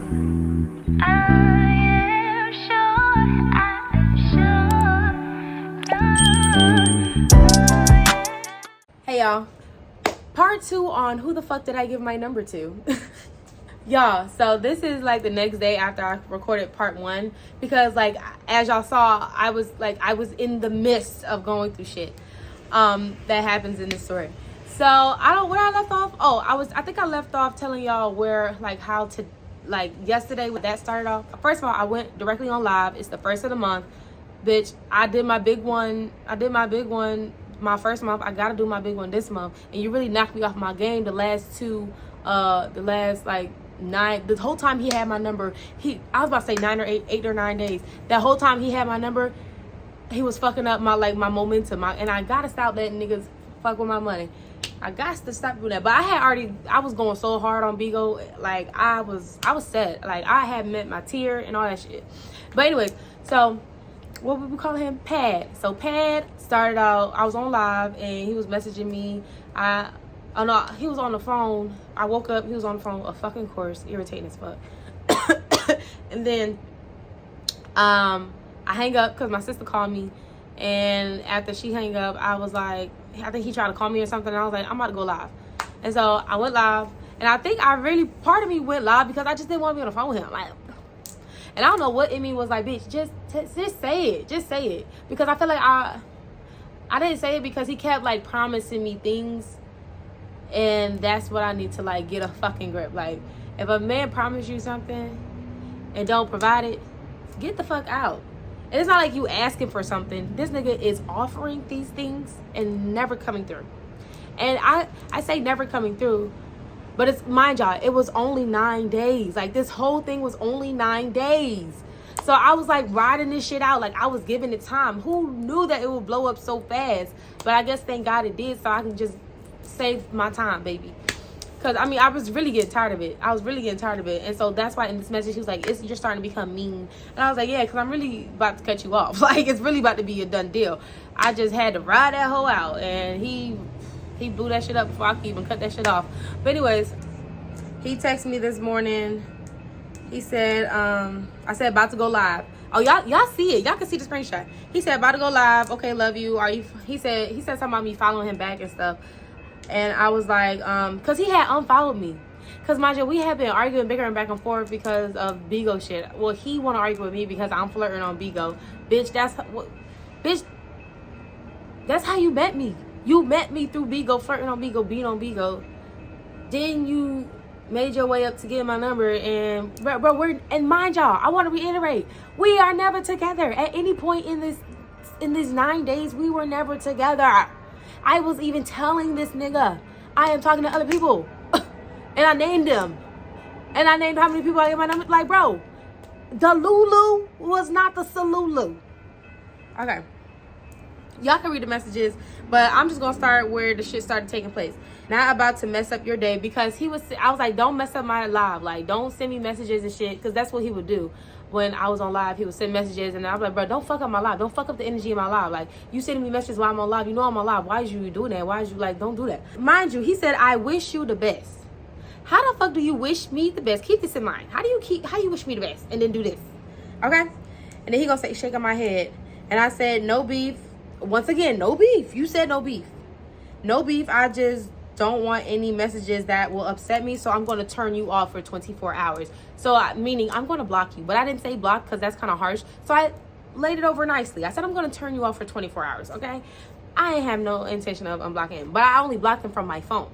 Hey y'all, part 2 on who the fuck did I give my number to? Y'all, so this is like the next day after I recorded part 1, because like as y'all saw, I was in the midst of going through shit that happens in this story. So where I left off. I think I left off telling y'all where, like, how to, like, yesterday when that started off. First of all, I went directly on live. It's the first of the month, bitch. I did my big one my first month. I gotta do my big one this month, and you really knocked me off my game the last like 9, the whole time he had my number. I was about to say 9 or 8 or 9 days. That whole time he had my number, he was fucking up my momentum. And I gotta stop letting niggas fuck with my money. I got to stop doing that. But I was going so hard on Bigo. Like, I was set. Like, I had met my tier and all that shit. But anyways, so what would we call him? Pad. So Pad started out, I was on live and he was messaging me. He was on the phone. I woke up, he was on the phone, a fucking course, irritating as fuck. And then I hang up because my sister called me, and after she hang up, I was like, I think he tried to call me or something, and I was like, I'm about to go live. And so I went live, and I think part of me went live because I just didn't want to be on the phone with him. Like, and I don't know what in me was like, bitch, just say it. Just say it. Because I feel like I didn't say it because he kept, like, promising me things. And that's what I need to, like, get a fucking grip. Like, if a man promises you something and don't provide it, get the fuck out. And it's not like you asking for something. This nigga is offering these things and never coming through. And I say never coming through, but it's, mind y'all, it was only 9 days. Like, this whole thing was only 9 days. So I was, like, riding this shit out. Like, I was giving it time. Who knew that it would blow up so fast? But I guess thank God it did, so I can just save my time, baby. Because, I mean, I was really getting tired of it. And so that's why in this message, he was like, you're starting to become mean. And I was like, yeah, because I'm really about to cut you off. Like, it's really about to be a done deal. I just had to ride that hoe out. And he blew that shit up before I could even cut that shit off. But anyways, he texted me this morning. He said, I said, about to go live. Oh, y'all see it. Y'all can see the screenshot. He said, about to go live. Okay, love you. He said something about me following him back and stuff. And I was like, because he had unfollowed me. Because, mind you, we have been arguing bigger and back and forth because of Bigo shit. Well, he want to argue with me because I'm flirting on Bigo. Bitch, that's how you met me. You met me through Bigo, flirting on Bigo, being on Bigo. Then you made your way up to get my number. And, bro, and mind y'all, I want to reiterate, we are never together. At any point in these 9 days, we were never together. I was even telling this nigga I am talking to other people. And I named them. And I named how many people I gave my number. Like, bro, the Lulu was not the Salulu. Okay. Y'all can read the messages, but I'm just going to start where the shit started taking place. Not about to mess up your day, because I was like, don't mess up my live. Like, don't send me messages and shit, because that's what he would do. When I was on live, he would send messages, and I was like, bro, don't fuck up my live. Don't fuck up the energy in my live. Like, you sending me messages while I'm on live. You know I'm on live. Why is you doing that? Why is you, like, don't do that? Mind you, he said, I wish you the best. How the fuck do you wish me the best? Keep this in mind. How you wish me the best and then do this? Okay? And then he gonna say, shaking my head. And I said, no beef. Once again, no beef. You said no beef. No beef. I just don't want any messages that will upset me, so I'm going to turn you off for 24 hours. So, meaning I'm going to block you. But I didn't say block because that's kind of harsh. So I laid it over nicely. I said I'm going to turn you off for 24 hours, okay? I ain't have no intention of unblocking him. But I only blocked him from my phone.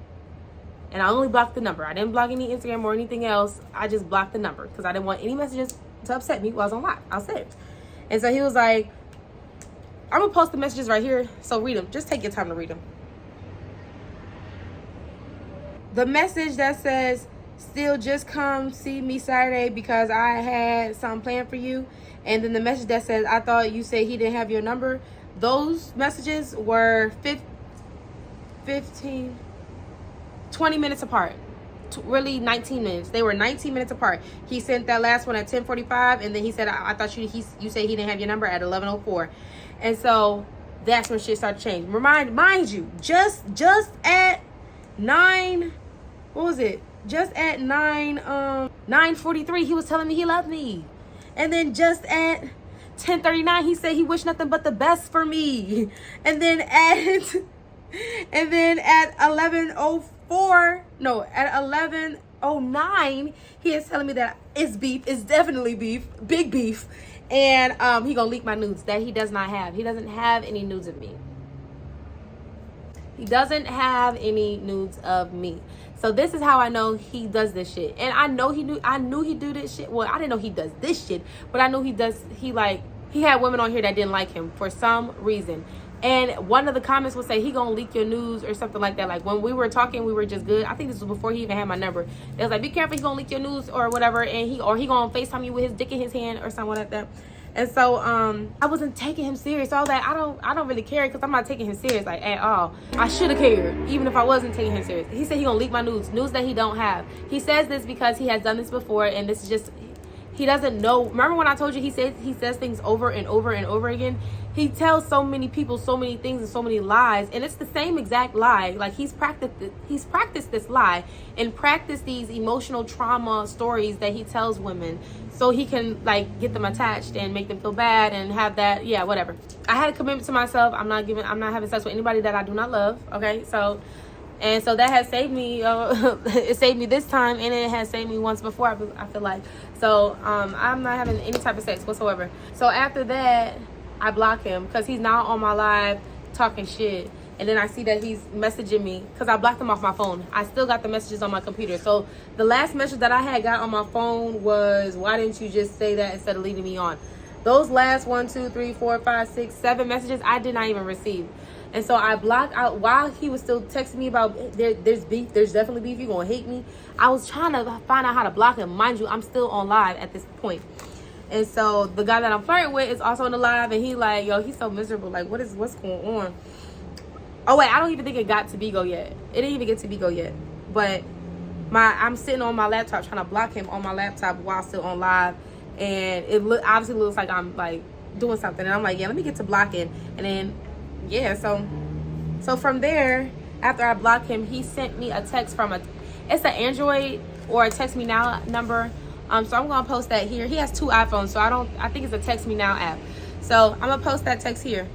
And I only blocked the number. I didn't block any Instagram or anything else. I just blocked the number because I didn't want any messages to upset me while I was on live. I'll say it. And so he was like, I'm going to post the messages right here. So read them. Just take your time to read them. The message that says, still just come see me Saturday because I had something planned for you. And then the message that says, I thought you said he didn't have your number. Those messages were 20 minutes apart. Really 19 minutes. They were 19 minutes apart. He sent that last one at 10:45, and then he said, I thought you said he didn't have your number at 11:04. And so that's when shit started to change. Mind you, just at 9, what was it? just at 9:43, he was telling me he loved me. And then just at 10:39, he said he wished nothing but the best for me. And then at 11:09, he is telling me that it's beef, it's definitely beef, big beef. And he gonna leak my nudes that he does not have. He doesn't have any nudes of me. He doesn't have any nudes of me. So this is how I know he does this shit. And I knew he do this shit. Well, I didn't know he does this shit, but I knew he had women on here that didn't like him for some reason. And one of the comments would say, he gonna leak your news or something like that. Like when we were talking, we were just good. I think this was before he even had my number. It was like, be careful, he gonna leak your news or whatever. And he gonna FaceTime you with his dick in his hand or something like that. And so I wasn't taking him serious. So I was like, I don't really care because I'm not taking him serious like at all. I should have cared even if I wasn't taking him serious. He said he gonna leak my news that he don't have. He says this because he has done this before, and this is just, he doesn't know. Remember when I told you he says things over and over and over again? He tells so many people so many things and so many lies, and it's the same exact lie. Like he's practiced this lie and practiced these emotional trauma stories that he tells women so he can like get them attached and make them feel bad and have that, yeah, whatever. I had a commitment to myself. I'm not having sex with anybody that I do not love. Okay, so that has saved me. It saved me this time, and it has saved me once before. I feel like so. I'm not having any type of sex whatsoever. So after that, I block him because he's now on my live talking shit. And then I see that he's messaging me because I blocked him off my phone. I still got the messages on my computer. So the last message that I had got on my phone was, why didn't you just say that instead of leaving me on? Those last 1, 2, 3, 4, 5, 6, 7 messages I did not even receive. And so I blocked out while he was still texting me about there's beef, there's definitely beef, you're gonna hate me. I was trying to find out how to block him. Mind you, I'm still on live at this point. And so the guy that I'm flirting with is also on the live, and he like, yo, he's so miserable. Like, what's going on? Oh wait, I don't even think it got to Bigo yet. It didn't even get to Bigo yet. But I'm sitting on my laptop trying to block him on my laptop while still on live, and it obviously looks like I'm like doing something, and I'm like, yeah, let me get to blocking, and then yeah, so from there, after I blocked him, he sent me a text it's an Android or a text me now number. So I'm gonna post that here. He has 2 iPhones, so I think it's a text me now app. So I'm gonna post that text here.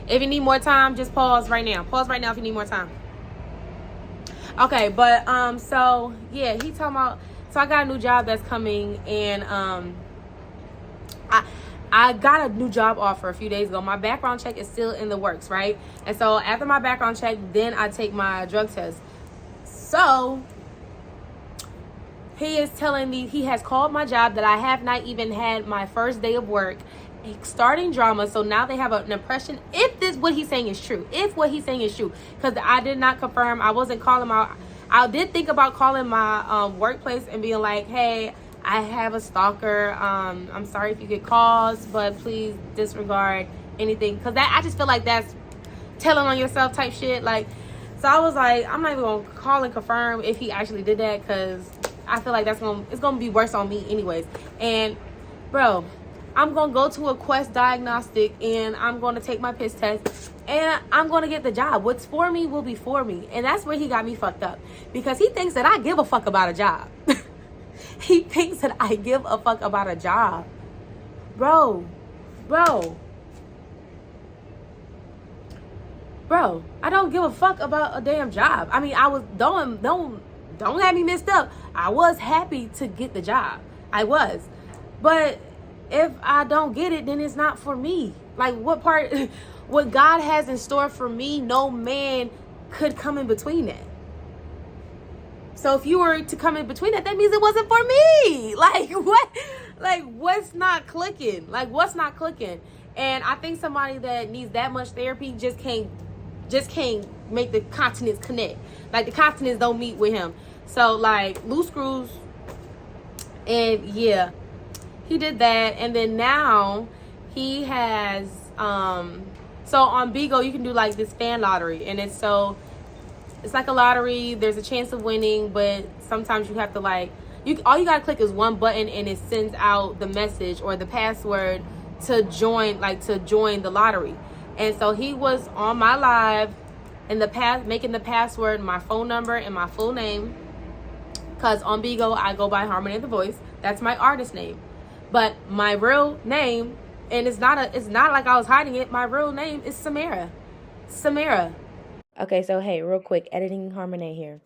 If you need more time, just pause right now. Pause right now if you need more time. Okay, but so yeah, he talking about, so I got a new job that's coming, and I got a new job offer a few days ago. My background check is still in the works, right? And so after my background check, then I take my drug test. So he is telling me he has called my job that I have not even had my first day of work, starting drama. So now they have an impression if what he's saying is true, because I did not confirm. I wasn't calling my, I did think about calling my workplace and being like, hey, I have a stalker. I'm sorry if you get calls, but please disregard anything, because that, I just feel like that's telling on yourself type shit. Like, so I was like, I'm not even gonna call and confirm if he actually did that, because I feel like it's gonna be worse on me anyways. And bro, I'm gonna go to a Quest diagnostic, and I'm gonna take my piss test, and I'm gonna get the job. What's for me will be for me. And that's where he got me fucked up, because he thinks that I give a fuck about a job. He thinks that I give a fuck about a job. Bro, I don't give a fuck about a damn job. I mean, I was, don't have me messed up. I was happy to get the job. I was. But if I don't get it, then it's not for me. Like, what God has in store for me, no man could come in between that. So if you were to come in between that means it wasn't for me. Like, what? Like, what's not clicking? Like, what's not clicking? And I think somebody that needs that much therapy just can't make the continents connect. Like, the continents don't meet with him. So, like, loose screws. And yeah, he did that. And then now he has, so on Bigo, you can do like this fan lottery. And it's like a lottery. There's a chance of winning, but sometimes you have to like, all you gotta click is one button, and it sends out the message or the password to join the lottery. And so he was on my live in the past making the password my phone number and my full name, because on Bigo I go by HarmonetTheVoice. That's my artist name. But my real name, and it's not like I was hiding it, my real name is Samara. Okay, so hey, real quick, editing Harmonet here.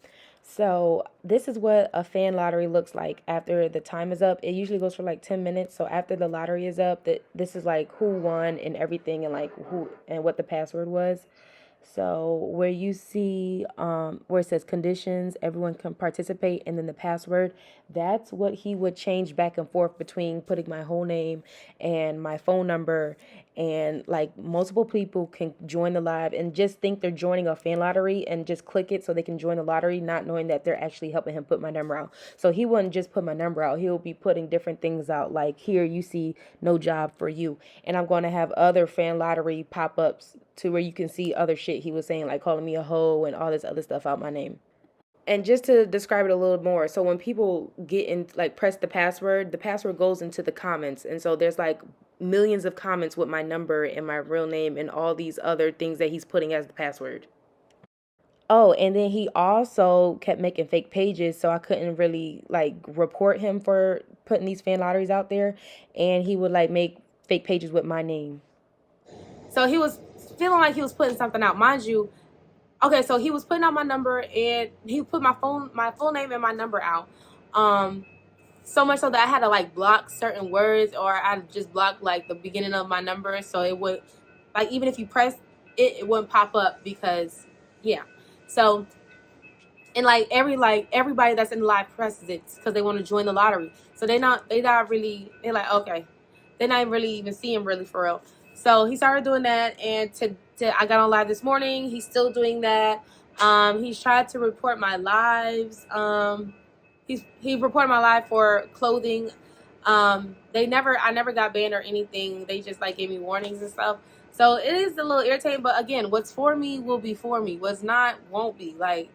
So this is what a fan lottery looks like after the time is up. It usually goes for like 10 minutes. So after the lottery is up, this is like who won and everything, and like who and what the password was. So where you see where it says conditions, everyone can participate, and then the password, that's what he would change back and forth between putting my whole name and my phone number. And like multiple people can join the live and just think they're joining a fan lottery and just click it so they can join the lottery, not knowing that they're actually helping him put my number out. So he wouldn't just put my number out, he'll be putting different things out, like here you see no job for you. And I'm going to have other fan lottery pop-ups to where you can see other shit he was saying, like calling me a hoe and all this other stuff out my name. And just to describe it a little more, so when people get in, like press the password goes into the comments. And so there's like millions of comments with my number and my real name and all these other things that he's putting as the password. Oh, and then he also kept making fake pages, so I couldn't really like report him for putting these fan lotteries out there. And he would like make fake pages with my name. So he was feeling like he was putting something out, mind you. Okay, so he was putting out my number, and he put my full name and my number out. So much so that I had to like block certain words, or I just blocked like the beginning of my number, so it would, like, even if you press it, it wouldn't pop up, because yeah. So, and like everybody that's in the live presses it because they want to join the lottery. So they're like, okay, they're not really even seeing really for real. So he started doing that, and I got on live this morning. He's still doing that. He's tried to report my lives. He reported my live for clothing. I never got banned or anything. They just like gave me warnings and stuff. So it is a little irritating, but again, what's for me will be for me. What's not won't be. Like,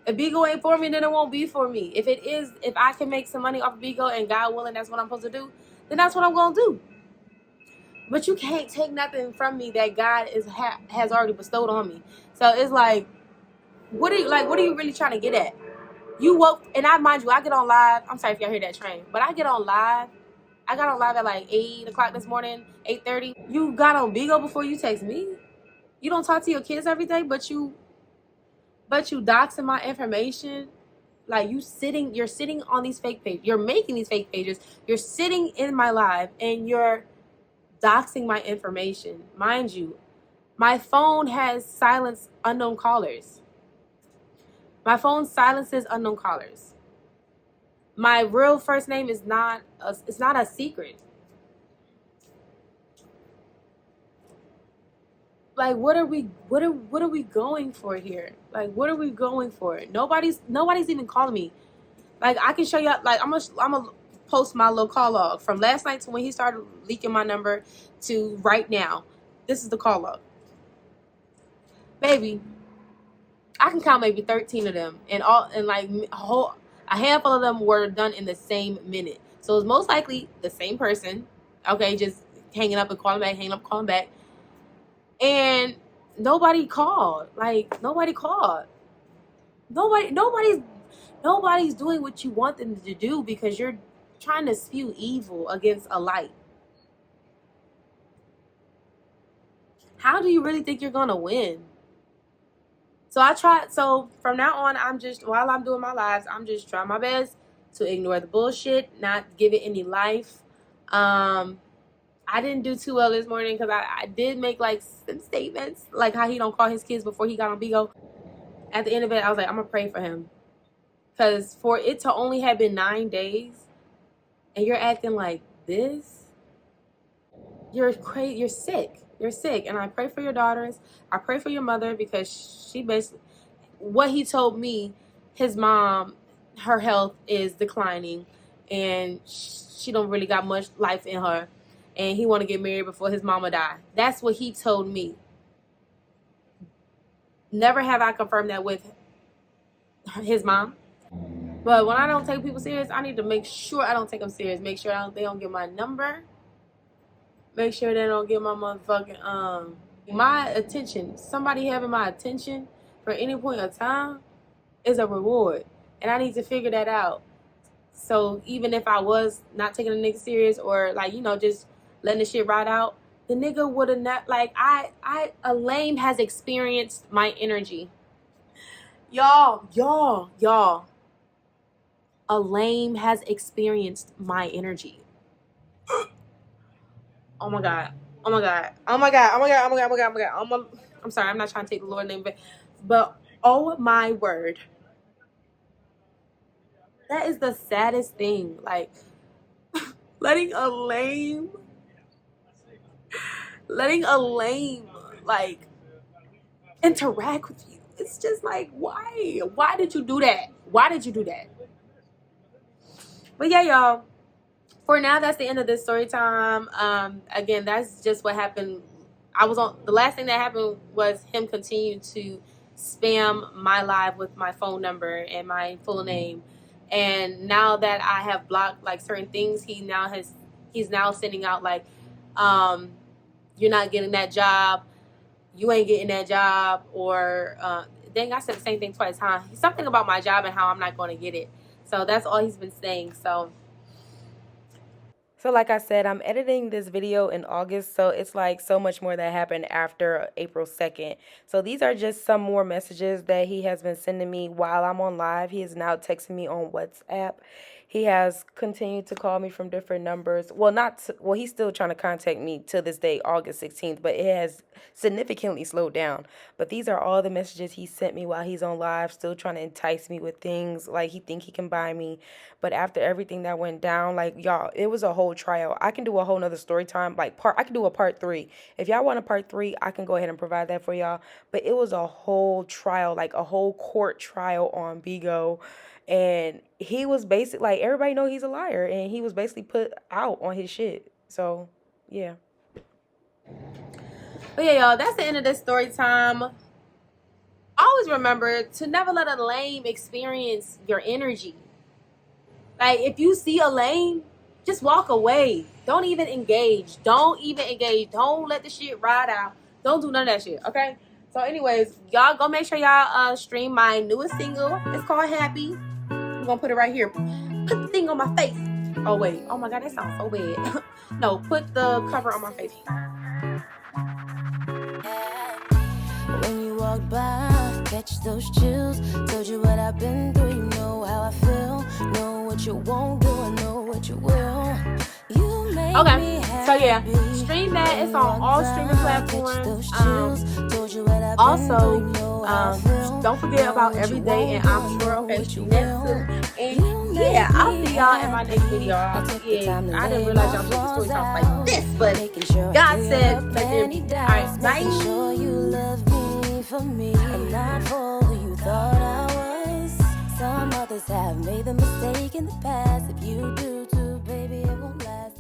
if Bigo ain't for me, then it won't be for me. If it is, if I can make some money off of Bigo and God willing, that's what I'm supposed to do, then that's what I'm gonna do. But you can't take nothing from me that God has already bestowed on me. So it's like, what are you really trying to get at? You woke, and mind you, I get on live. I'm sorry if y'all hear that train, but I get on live. I got on live at like 8 o'clock this morning, 8:30. You got on Bigo before you text me. You don't talk to your kids every day, but you doxing my information. Like, you're sitting on these fake pages. You're making these fake pages. You're sitting in my live, and you're doxing my information. Mind you, my phone has silenced unknown callers. My phone silences unknown callers. My real first name is not a secret. Like, what are we going for here? Like, what are we going for? Nobody's even calling me. Like, I can show you, like, I'm gonna post my little call log from last night to when he started leaking my number to right now. This is the call log. Baby, I can count maybe 13 of them, and like a handful of them were done in the same minute. So it's most likely the same person. Okay, just hanging up and calling back, hanging up, calling back. And nobody called. Like, nobody called. Nobody's doing what you want them to do, because you're trying to spew evil against a light. How do you really think you're gonna win? So from now on, while I'm doing my lives, I'm just trying my best to ignore the bullshit, not give it any life. I didn't do too well this morning because I did make like some statements, like how he don't call his kids before he got on Bigo. At the end of it, I was like, I'm gonna pray for him, because for it to only have been 9 days and you're acting like this, you're crazy. You're sick. You're sick. And I pray for your daughters. I pray for your mother, because she basically, what he told me, his mom, her health is declining, and she don't really got much life in her, and he want to get married before his mama die. That's what he told me. Never have I confirmed that with his mom. But when I don't take people serious, I need to make sure I don't take them serious. Make sure they don't get my number. Make sure they don't get my motherfucking my attention. Somebody having my attention for any point of time is a reward, and I need to figure that out. So even if I was not taking a nigga serious, or like, you know, just letting the shit ride out, the nigga would have not, like, a lame has experienced my energy. Y'all. A lame has experienced my energy. Oh my God. I'm sorry, I'm not trying to take the Lord's name, but oh my word. That is the saddest thing. Like, letting a lame, like, interact with you. It's just like, why? Why did you do that? But yeah, y'all. For now, that's the end of this story time. Again, that's just what happened. The last thing that happened was him continue to spam my live with my phone number and my full name. And now that I have blocked like certain things, he's now sending out like, you're not getting that job, you ain't getting that job, or dang, I said the same thing twice, huh? Something about my job and how I'm not going to get it. So that's all he's been saying. So like I said, I'm editing this video in August, so it's like so much more that happened after April 2nd. So these are just some more messages that he has been sending me while I'm on live. He is now texting me on WhatsApp. He has continued to call me from different numbers. Well, he's still trying to contact me to this day, August 16th, but it has significantly slowed down. But these are all the messages he sent me while he's on live, still trying to entice me with things like he think he can buy me. But after everything that went down, like, y'all, it was a whole trial. I can do a whole nother story time, I can do a part 3. If y'all want a part 3, I can go ahead and provide that for y'all. But it was a whole trial, like a whole court trial on Bigo. And he was basically, like, everybody know he's a liar, and he was basically put out on his shit. So, yeah. But yeah, y'all, that's the end of this story time. Always remember to never let a lame experience your energy. Like, if you see a lame, just walk away. Don't even engage. Don't let the shit ride out. Don't do none of that shit, okay? So anyways, y'all go make sure y'all stream my newest single. It's called Happy. I'm gonna put it right here. Put the thing on my face. Oh wait. Oh my God, that sounds so bad. No, put the cover on my face. When you walk by, catch those chills. Told you what I've been through, you know how I feel. Know what you won't do, I know what you will. Okay, so yeah, stream that. It's on all streaming platforms. Also, don't forget about Every Day and I'm Sure. Okay, and yeah, I'll see y'all in my next video. Yeah, I didn't realize y'all doing story times like this, but God said, alright, bye. For me and not for who you thought I was. Some others have made the mistake in the past. If you do too, baby, it won't last.